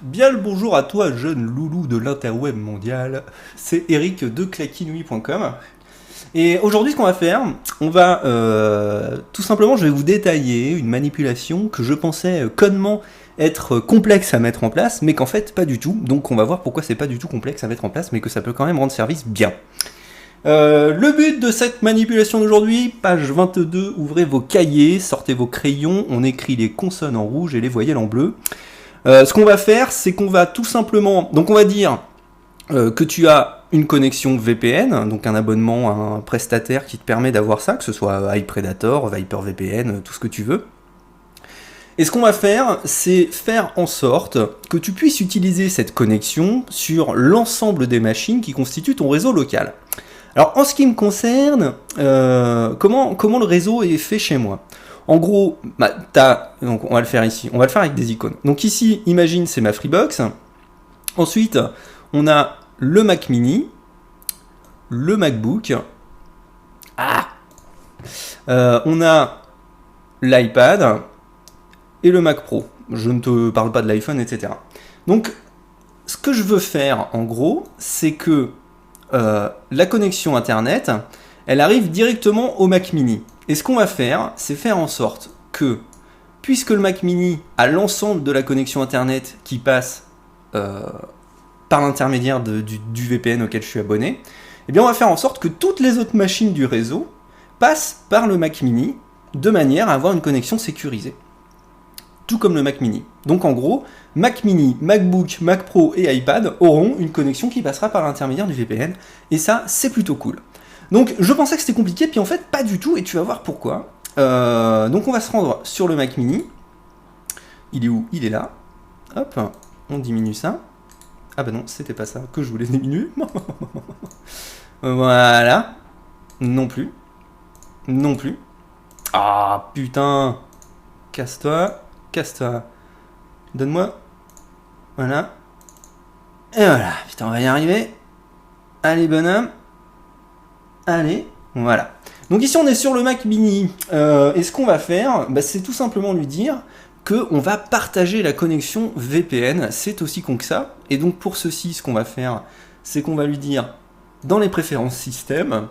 Bien le bonjour à toi, jeune loulou de l'interweb mondial. C'est Eric de claquinouille.com. Et aujourd'hui, ce qu'on va faire, on va tout simplement, je vais vous détailler une manipulation que je pensais connement être complexe à mettre en place, mais qu'en fait, pas du tout. Donc, on va voir pourquoi c'est pas du tout complexe à mettre en place, mais que ça peut quand même rendre service bien. Le but de cette manipulation d'aujourd'hui, page 22, ouvrez vos cahiers, sortez vos crayons, on écrit les consonnes en rouge et les voyelles en bleu. Ce qu'on va faire, c'est qu'on va tout simplement... Donc on va dire que tu as une connexion VPN, donc un abonnement à un prestataire qui te permet d'avoir ça, que ce soit iPredator, ViperVPN, tout ce que tu veux. Et ce qu'on va faire, c'est faire en sorte que tu puisses utiliser cette connexion sur l'ensemble des machines qui constituent ton réseau local. Alors en ce qui me concerne, comment le réseau est fait chez moi ? En gros, donc on va le faire ici, on va le faire avec des icônes. Donc ici, imagine, c'est ma Freebox. Ensuite, on a le Mac Mini, le MacBook. On a l'iPad et le Mac Pro. Je ne te parle pas de l'iPhone, etc. Donc, ce que je veux faire, en gros, c'est que la connexion Internet, elle arrive directement au Mac Mini. Et ce qu'on va faire, c'est faire en sorte que, puisque le Mac Mini a l'ensemble de la connexion Internet qui passe par l'intermédiaire du VPN auquel je suis abonné, eh bien on va faire en sorte que toutes les autres machines du réseau passent par le Mac Mini de manière à avoir une connexion sécurisée. Tout comme le Mac Mini. Donc en gros, Mac Mini, MacBook, Mac Pro et iPad auront une connexion qui passera par l'intermédiaire du VPN. Et ça, c'est plutôt cool. Donc je pensais que c'était compliqué, puis en fait pas du tout, et tu vas voir pourquoi. Donc on va se rendre sur le Mac Mini. Il est où ? Il est là. Hop, on diminue ça. Ah bah non, c'était pas ça que je voulais diminuer. Voilà. Non plus. Non plus. Ah putain. Casse-toi. Casse-toi. Donne-moi. Voilà. Et voilà. Putain, on va y arriver. Allez, bonhomme. Allez, voilà. Donc ici on est sur le Mac Mini, et ce qu'on va faire, c'est tout simplement lui dire qu'on va partager la connexion VPN, c'est aussi con que ça. Et donc pour ceci, ce qu'on va faire, c'est qu'on va lui dire dans les préférences système,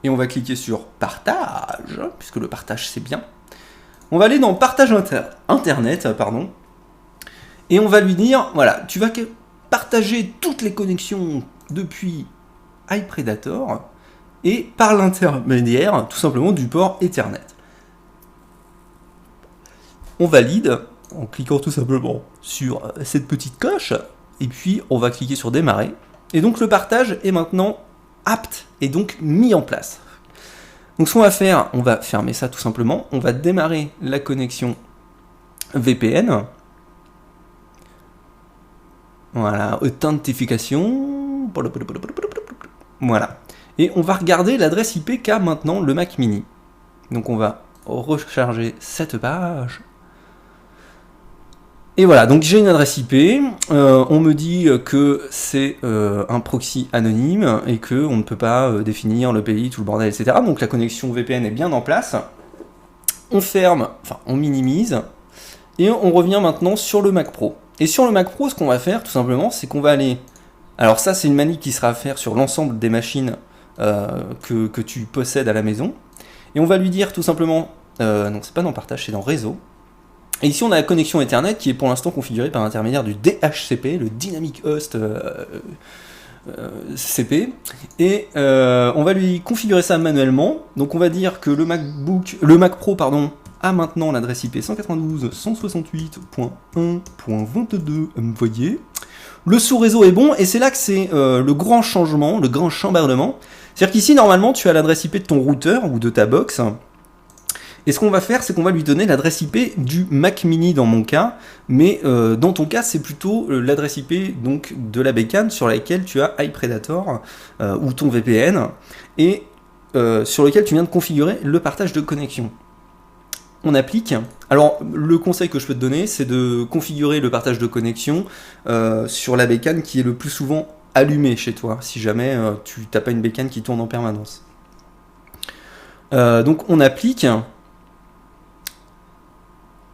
et on va cliquer sur partage, puisque le partage c'est bien. On va aller dans partage internet, et on va lui dire, voilà, tu vas partager toutes les connexions depuis iPredator, et par l'intermédiaire, tout simplement, du port Ethernet. On valide en cliquant tout simplement sur cette petite coche, et puis on va cliquer sur démarrer. Et donc le partage est maintenant apte et donc mis en place. Donc ce qu'on va faire, on va fermer ça tout simplement, on va démarrer la connexion VPN. Voilà, authentification. Voilà. Et on va regarder l'adresse IP qu'a maintenant le Mac Mini. Donc on va recharger cette page. Et voilà, donc j'ai une adresse IP. On me dit que c'est un proxy anonyme et qu'on ne peut pas définir le pays, tout le bordel, etc. Donc la connexion VPN est bien en place. On ferme, enfin on minimise. Et on revient maintenant sur le Mac Pro. Et sur le Mac Pro, ce qu'on va faire tout simplement, c'est qu'on va aller... Alors ça, c'est une manip qui sera à faire sur l'ensemble des machines que tu possèdes à la maison. Et on va lui dire tout simplement, non c'est pas dans partage, c'est dans réseau. Et ici on a la connexion Ethernet qui est pour l'instant configurée par l'intermédiaire du DHCP, le Dynamic Host CP. Et on va lui configurer ça manuellement. Donc on va dire que le Mac Pro a maintenant l'adresse IP 192.168.1.22, vous voyez. Le sous-réseau est bon, et c'est là que c'est le grand changement, le grand chambardement. C'est-à-dire qu'ici, normalement, tu as l'adresse IP de ton routeur ou de ta box. Et ce qu'on va faire, c'est qu'on va lui donner l'adresse IP du Mac Mini dans mon cas. Mais dans ton cas, c'est plutôt l'adresse IP donc, de la bécane sur laquelle tu as iPredator ou ton VPN. Et sur lequel tu viens de configurer le partage de connexion. On applique. Alors, le conseil que je peux te donner, c'est de configurer le partage de connexion sur la bécane qui est le plus souvent allumée chez toi, si jamais tu n'as pas une bécane qui tourne en permanence. Donc, on applique.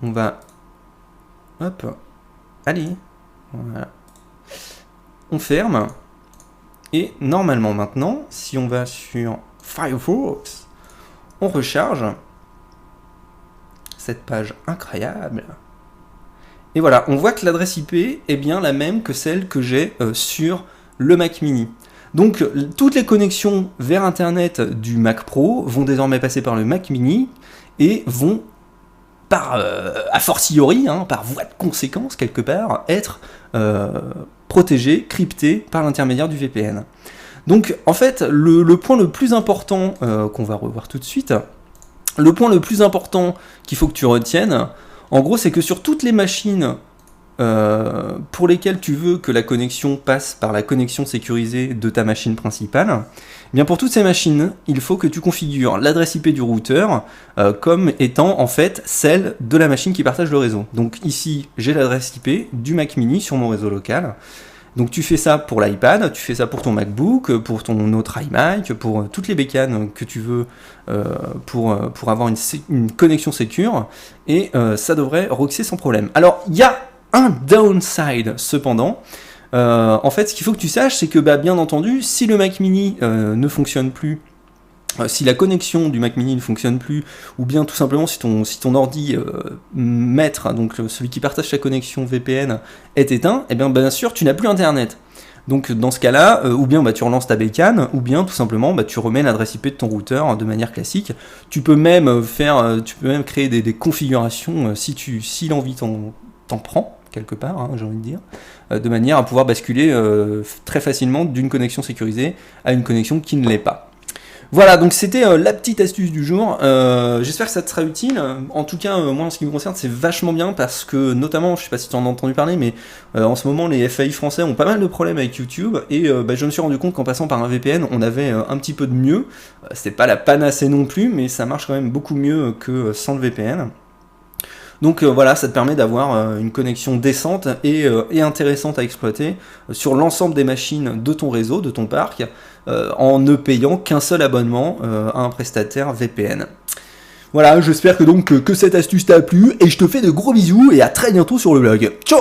On va... Hop. Allez. Voilà. On ferme. Et normalement maintenant, si on va sur Firefox, on recharge cette page incroyable. Et voilà, on voit que l'adresse IP est bien la même que celle que j'ai sur le Mac Mini. Donc toutes les connexions vers Internet du Mac Pro vont désormais passer par le Mac Mini et vont a fortiori, par voie de conséquence quelque part, être protégées, cryptées par l'intermédiaire du VPN. Donc en fait, le point le plus important qu'on va revoir tout de suite, le point le plus important qu'il faut que tu retiennes, en gros, c'est que sur toutes les machines pour lesquelles tu veux que la connexion passe par la connexion sécurisée de ta machine principale, eh bien pour toutes ces machines, il faut que tu configures l'adresse IP du routeur comme étant en fait celle de la machine qui partage le réseau. Donc ici, j'ai l'adresse IP du Mac Mini sur mon réseau local. Donc tu fais ça pour l'iPad, tu fais ça pour ton MacBook, pour ton autre iMac, pour toutes les bécanes que tu veux pour avoir une connexion sécure, et ça devrait roxer sans problème. Alors il y a un downside cependant. En fait, ce qu'il faut que tu saches, c'est que bien entendu, si le Mac Mini ne fonctionne plus, si la connexion du Mac Mini ne fonctionne plus, ou bien tout simplement si ton ordi maître, donc celui qui partage ta connexion VPN, est éteint, et bien sûr tu n'as plus Internet. Donc dans ce cas-là, ou bien tu relances ta bécane, ou bien tout simplement tu remets l'adresse IP de ton routeur de manière classique. Tu peux même créer des configurations si l'envie t'en prend quelque part, j'ai envie de dire, de manière à pouvoir basculer très facilement d'une connexion sécurisée à une connexion qui ne l'est pas. Voilà, donc c'était la petite astuce du jour. J'espère que ça te sera utile. En tout cas, moi en ce qui me concerne, c'est vachement bien parce que, notamment, je sais pas si tu en as entendu parler, mais en ce moment, les FAI français ont pas mal de problèmes avec YouTube et je me suis rendu compte qu'en passant par un VPN, on avait un petit peu de mieux. C'était pas la panacée non plus, mais ça marche quand même beaucoup mieux que sans le VPN. Donc voilà, ça te permet d'avoir une connexion décente et intéressante à exploiter sur l'ensemble des machines de ton réseau, de ton parc, en ne payant qu'un seul abonnement à un prestataire VPN. Voilà, j'espère que cette astuce t'a plu et je te fais de gros bisous et à très bientôt sur le blog. Ciao!